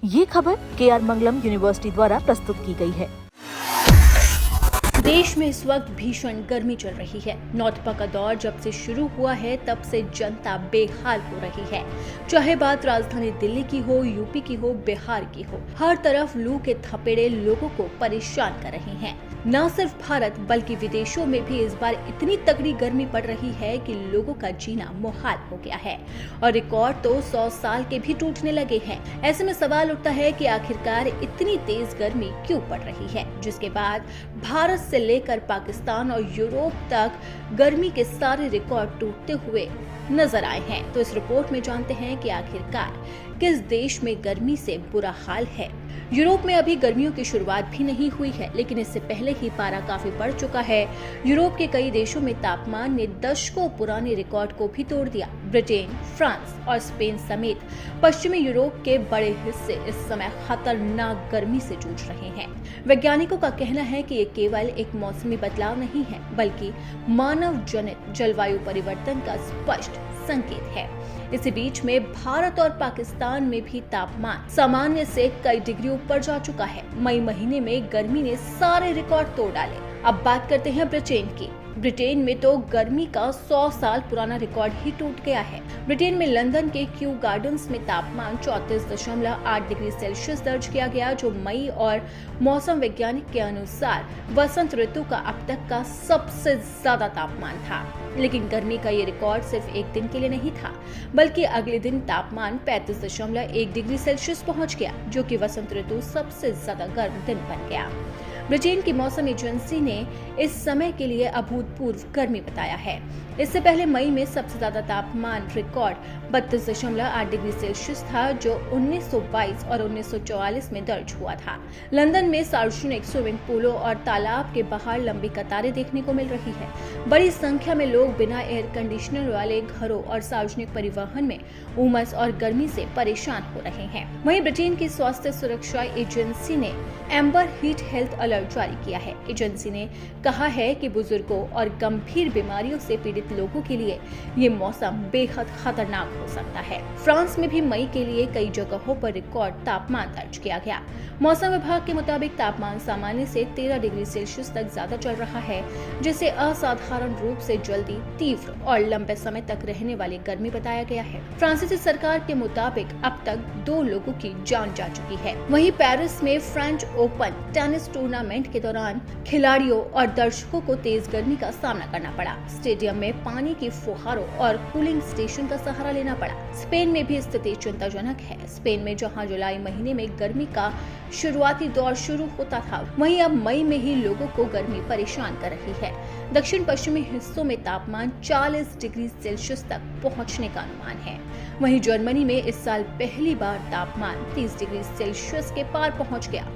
ये खबर KR मंगलम university द्वारा प्रस्तुत की गई है। देश में इस वक्त भीषण गर्मी चल रही है। नौतपा का दौर जब से शुरू हुआ है तब से जनता बेहाल हो रही है। चाहे बात राजधानी दिल्ली की हो, यूपी की हो, बिहार की हो, हर तरफ लू के थपेड़े लोगों को परेशान कर रहे हैं। न सिर्फ भारत बल्कि विदेशों में भी इस बार इतनी तगड़ी गर्मी पड़ रही है कि लोगों का जीना मुहाल हो गया है और रिकॉर्ड तो 100 साल के भी टूटने लगे हैं। ऐसे में सवाल उठता है कि आखिरकार इतनी तेज गर्मी क्यों पड़ रही है, जिसके बाद भारत से लेकर पाकिस्तान और यूरोप तक गर्मी के सारे रिकॉर्ड टूटते हुए नजर आए हैं। तो इस रिपोर्ट में जानते हैं कि आखिरकार किस देश में गर्मी से बुरा हाल है। यूरोप में अभी गर्मियों की शुरुआत भी नहीं हुई है, लेकिन इससे पहले ही पारा काफी बढ़ चुका है। यूरोप के कई देशों में तापमान ने दशकों पुराने रिकॉर्ड को भी तोड़ दिया। ब्रिटेन, फ्रांस और स्पेन समेत पश्चिमी यूरोप के बड़े हिस्से इस समय खतरनाक गर्मी से जूझ रहे हैं। वैज्ञानिकों का कहना है कि ये केवल एक मौसमी बदलाव नहीं है, बल्कि मानव जनित जलवायु परिवर्तन का स्पष्ट संकेत है। इसी बीच में भारत और पाकिस्तान में भी तापमान सामान्य से कई डिग्री ऊपर जा चुका है। मई महीने में गर्मी ने सारे रिकॉर्ड तोड़ डाले। अब बात करते हैं ब्रिटेन की। ब्रिटेन में तो गर्मी का 100 साल पुराना रिकॉर्ड ही टूट गया है। ब्रिटेन में लंदन के क्यू गार्डन्स में तापमान 34.8 डिग्री सेल्सियस दर्ज किया गया, जो मई और मौसम वैज्ञानिक के अनुसार वसंत ऋतु का अब तक का सबसे ज्यादा तापमान था। लेकिन गर्मी का ये रिकॉर्ड सिर्फ एक दिन के लिए नहीं था, बल्कि अगले दिन तापमान 35.1 डिग्री सेल्सियस पहुंच गया, जो कि वसंत ऋतु सबसे ज्यादा गर्म दिन बन गया। ब्रिटेन की मौसम एजेंसी ने इस समय के लिए अभूतपूर्व गर्मी बताया है। इससे पहले मई में सबसे ज्यादा तापमान रिकॉर्ड 32.8 डिग्री सेल्सियस था, जो 1922 और 1944 में दर्ज हुआ था। लंदन में सार्वजनिक स्विमिंग पूलों और तालाब के बाहर लंबी कतारें देखने को मिल रही है। बड़ी संख्या में लोग बिना एयर कंडीशनर वाले घरों और सार्वजनिक परिवहन में उमस और गर्मी से परेशान हो रहे हैं। वहीं ब्रिटेन की स्वास्थ्य सुरक्षा एजेंसी ने एम्बर हीट हेल्थ अलर्ट जारी किया है। एजेंसी ने कहा है कि बुजुर्गों और गंभीर बीमारियों से पीड़ित लोगों के लिए ये मौसम बेहद खतरनाक हो सकता है। फ्रांस में भी मई के लिए कई जगहों पर रिकॉर्ड तापमान दर्ज किया गया। मौसम विभाग के मुताबिक तापमान सामान्य से 13 डिग्री सेल्सियस तक ज्यादा चल रहा है, जिसे असाधारण रूप से जल्दी, तीव्र और लंबे समय तक रहने वाली गर्मी बताया गया है। फ्रांसीसी सरकार के मुताबिक अब तक 2 लोगों की जान जा चुकी है। वहीं पेरिस में फ्रेंच ओपन टेनिस टूर्नामेंट के दौरान खिलाड़ियों और दर्शकों को तेज गर्मी का सामना करना पड़ा। स्टेडियम में पानी की फुहारों और कूलिंग स्टेशन का सहारा लेना पड़ा। स्पेन में भी स्थिति चिंताजनक है। स्पेन में जहां जुलाई महीने में गर्मी का शुरुआती दौर शुरू होता था, वहीं अब मई में ही लोगों को गर्मी परेशान कर रही है। दक्षिण पश्चिमी हिस्सों में तापमान 40 डिग्री सेल्सियस तक पहुंचने का अनुमान है। वहीं जर्मनी में इस साल पहली बार तापमान 30 डिग्री सेल्सियस के पार पहुंच गया।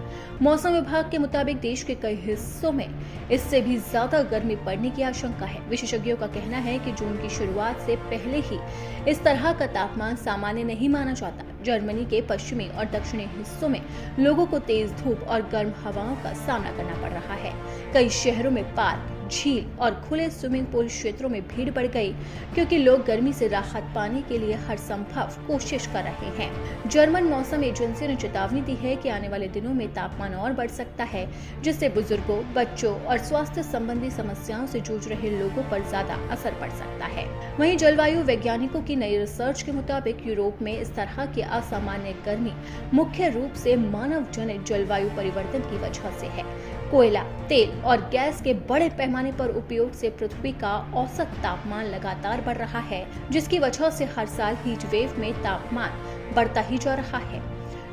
मौसम विभाग के मुताबिक देश के कई हिस्सों में इससे भी ज्यादा गर्मी पड़ने की आशंका है। विशेषज्ञों का कहना है कि जून की शुरुआत से पहले ही इस तरह का तापमान सामान्य नहीं माना जाता। जर्मनी के पश्चिमी और दक्षिणी हिस्सों में लोगों को तेज धूप और गर्म हवाओं का सामना करना पड़ रहा है। कई शहरों में पार्क, झील और खुले स्विमिंग पूल क्षेत्रों में भीड़ बढ़ गई, क्योंकि लोग गर्मी से राहत पाने के लिए हर संभव कोशिश कर रहे हैं। जर्मन मौसम एजेंसी ने चेतावनी दी है कि आने वाले दिनों में तापमान और बढ़ सकता है, जिससे बुजुर्गों, बच्चों और स्वास्थ्य संबंधी समस्याओं से जूझ रहे लोगों पर ज्यादा असर पड़ सकता है। वहीं जलवायु वैज्ञानिकों की नई रिसर्च के मुताबिक यूरोप में इस तरह की असामान्य गर्मी मुख्य रूप से मानव जनित जलवायु परिवर्तन की वजह से है। कोयला, तेल और गैस के बड़े पैमाने पर उपयोग से पृथ्वी का औसत तापमान लगातार बढ़ रहा है, जिसकी वजह से हर साल हीट वेव में तापमान बढ़ता ही जा रहा है।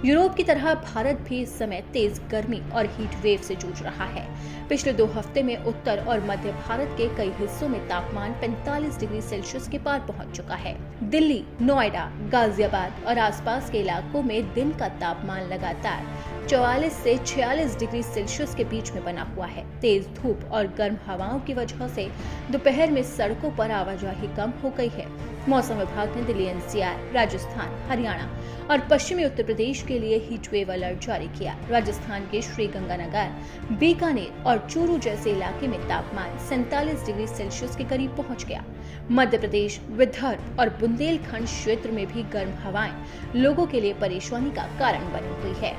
यूरोप की तरह भारत भी इस समय तेज गर्मी और हीट वेव से जूझ रहा है। पिछले 2 हफ्ते में उत्तर और मध्य भारत के कई हिस्सों में तापमान 45 डिग्री सेल्सियस के पार पहुंच चुका है। दिल्ली, नोएडा, गाजियाबाद और आसपास के इलाकों में दिन का तापमान लगातार 44 से 46 डिग्री सेल्सियस के बीच में बना हुआ है। तेज धूप और गर्म हवाओं की वजह से दोपहर में सड़कों पर आवाजाही कम हो गई है। मौसम विभाग ने दिल्ली, एनसीआर, राजस्थान, हरियाणा और पश्चिमी उत्तर प्रदेश के लिए हीट वेव अलर्ट जारी किया। राजस्थान के श्रीगंगानगर, बीकानेर और चूरू जैसे इलाके में तापमान 47 डिग्री सेल्सियस के करीब पहुंच गया। मध्य प्रदेश, विदर्भ और बुंदेलखंड क्षेत्र में भी गर्म हवाएं लोगों के लिए परेशानी का कारण बनी हुई है।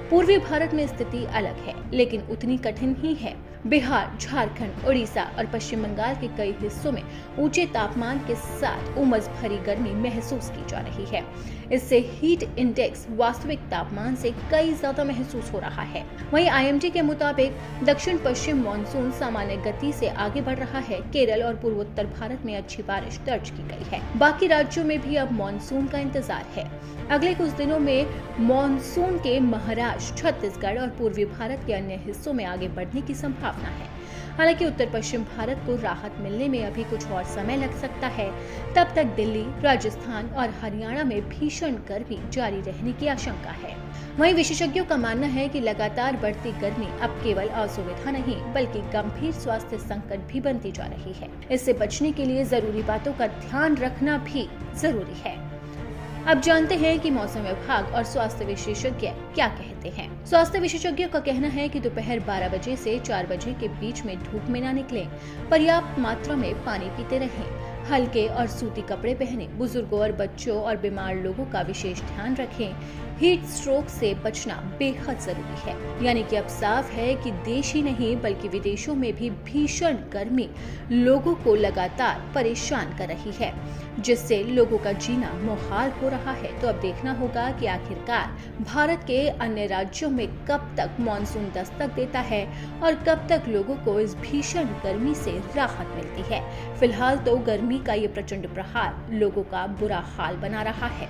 पूर्वी भारत में स्थिति अलग है, लेकिन उतनी कठिन ही है। बिहार, झारखंड, उड़ीसा और पश्चिम बंगाल के कई हिस्सों में ऊंचे तापमान के साथ उमस भरी गर्मी महसूस की जा रही है। इससे हीट इंडेक्स वास्तविक तापमान से कई ज्यादा महसूस हो रहा है। वहीं आईएमडी के मुताबिक दक्षिण पश्चिम मानसून सामान्य गति से आगे बढ़ रहा है। केरल और पूर्वोत्तर भारत में अच्छी बारिश दर्ज की गई है। बाकी राज्यों में भी अब मानसून का इंतजार है। अगले कुछ दिनों में मानसून के महाराष्ट्र, छत्तीसगढ़ और पूर्वी भारत के अन्य हिस्सों में आगे बढ़ने की संभावना है। हालांकि उत्तर पश्चिम भारत को राहत मिलने में अभी कुछ और समय लग सकता है। तब तक दिल्ली, राजस्थान और हरियाणा में भीषण गर्मी जारी रहने की आशंका है। वहीं विशेषज्ञों का मानना है कि लगातार बढ़ती गर्मी अब केवल असुविधा नहीं, बल्कि गंभीर स्वास्थ्य संकट भी बनती जा रही है। इससे बचने के लिए जरूरी बातों का ध्यान रखना भी जरूरी है। अब जानते हैं कि मौसम विभाग और स्वास्थ्य विशेषज्ञ क्या कहते हैं। स्वास्थ्य विशेषज्ञों का कहना है कि दोपहर 12 बजे से 4 बजे के बीच में धूप में न निकलें, पर्याप्त मात्रा में पानी पीते रहें, हल्के और सूती कपड़े पहनें, बुजुर्गों और बच्चों और बीमार लोगों का विशेष ध्यान रखें। हीट स्ट्रोक से बचना बेहद जरूरी है। यानी कि अब साफ है कि देश ही नहीं बल्कि विदेशों में भी भीषण गर्मी लोगों को लगातार परेशान कर रही है, जिससे लोगों का जीना मुहाल हो रहा है। तो अब देखना होगा कि आखिरकार भारत के अन्य राज्यों में कब तक मानसून दस्तक देता है और कब तक लोगों को इस भीषण गर्मी से राहत मिलती है। फिलहाल तो गर्मी का ये प्रचंड प्रहार लोगों का बुरा हाल बना रहा है।